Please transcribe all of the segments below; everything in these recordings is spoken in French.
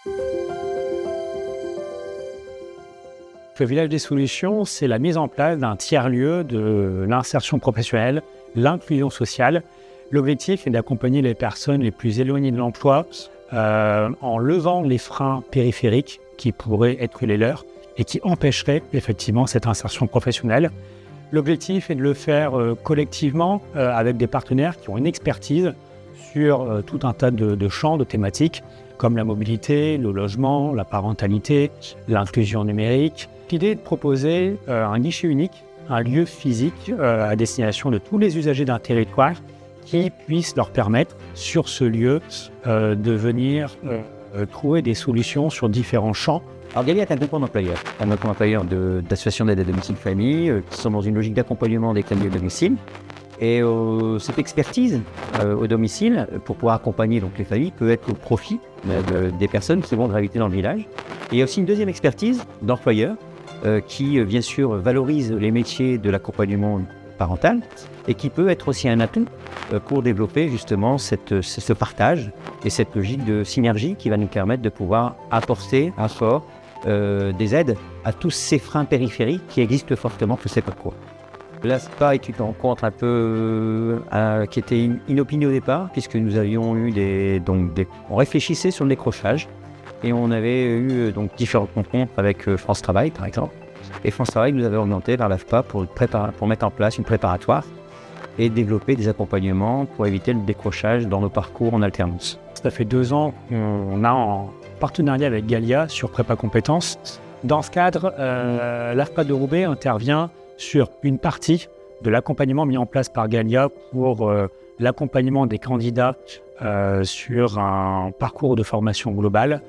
Le village des solutions, c'est la mise en place d'un tiers-lieu de l'insertion professionnelle, l'inclusion sociale. L'objectif est d'accompagner les personnes les plus éloignées de l'emploi en levant les freins périphériques qui pourraient être les leurs et qui empêcheraient effectivement cette insertion professionnelle. L'objectif est de le faire collectivement avec des partenaires qui ont une expertise sur tout un tas de champs, de thématiques, comme la mobilité, le logement, la parentalité, l'inclusion numérique. L'idée est de proposer un guichet unique, un lieu physique à destination de tous les usagers d'un territoire qui puisse leur permettre, sur ce lieu, de venir trouver des solutions sur différents champs. Alors Galia est un groupement d'employeurs, d'associations d'aide à domicile famille qui sont dans une logique d'accompagnement des familles au domicile. Et cette expertise au domicile, pour pouvoir accompagner donc, les familles, peut être au profit des personnes qui vont graviter dans le village. Et il y a aussi une deuxième expertise d'employeurs qui, bien sûr, valorise les métiers de l'accompagnement parental et qui peut être aussi un atout pour développer justement ce partage et cette logique de synergie qui va nous permettre de pouvoir apporter un fort des aides à tous ces freins périphériques qui existent fortement sur ces parcours. L'ASPA est une rencontre un peu qui était inopinée au départ, puisque nous avions eu on réfléchissait sur le décrochage et on avait eu donc différentes rencontres avec France Travail par exemple. Et France Travail nous avait orienté vers l'ASPA pour mettre en place une préparatoire et développer des accompagnements pour éviter le décrochage dans nos parcours en alternance. Ça fait 2 ans qu'on a en partenariat avec Galia sur Prépa Compétences. Dans ce cadre, l'ASPA de Roubaix intervient sur une partie de l'accompagnement mis en place par Galia pour l'accompagnement des candidats sur un parcours de formation globale.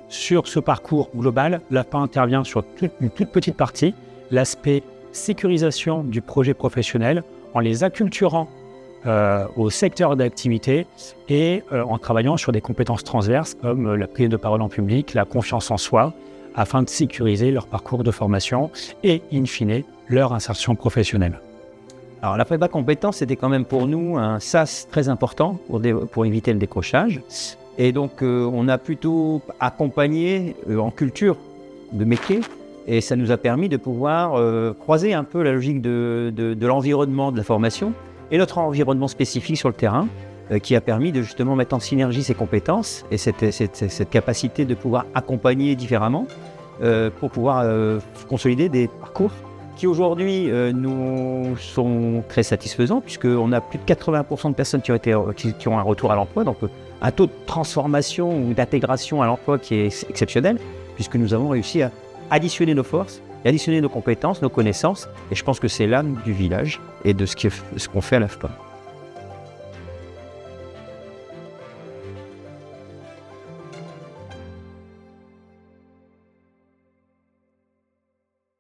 Sur ce parcours global, l'ASPA intervient sur une toute petite partie, l'aspect sécurisation du projet professionnel, en les acculturant au secteur d'activité et en travaillant sur des compétences transverses comme la prise de parole en public, la confiance en soi, afin de sécuriser leur parcours de formation et, in fine, leur insertion professionnelle. Alors la prépa compétence, c'était quand même pour nous un sas très important pour éviter le décrochage. Et donc on a plutôt accompagné en culture de métier et ça nous a permis de pouvoir croiser un peu la logique de l'environnement de la formation et notre environnement spécifique sur le terrain qui a permis de justement mettre en synergie ces compétences et cette capacité de pouvoir accompagner différemment pour pouvoir consolider des parcours qui aujourd'hui nous sont très satisfaisants puisqu'on a plus de 80% de personnes qui ont un retour à l'emploi, donc un taux de transformation ou d'intégration à l'emploi qui est exceptionnel puisque nous avons réussi à additionner nos forces, et additionner nos compétences, nos connaissances et je pense que c'est l'âme du village et de ce qu'on fait à l'AFPA.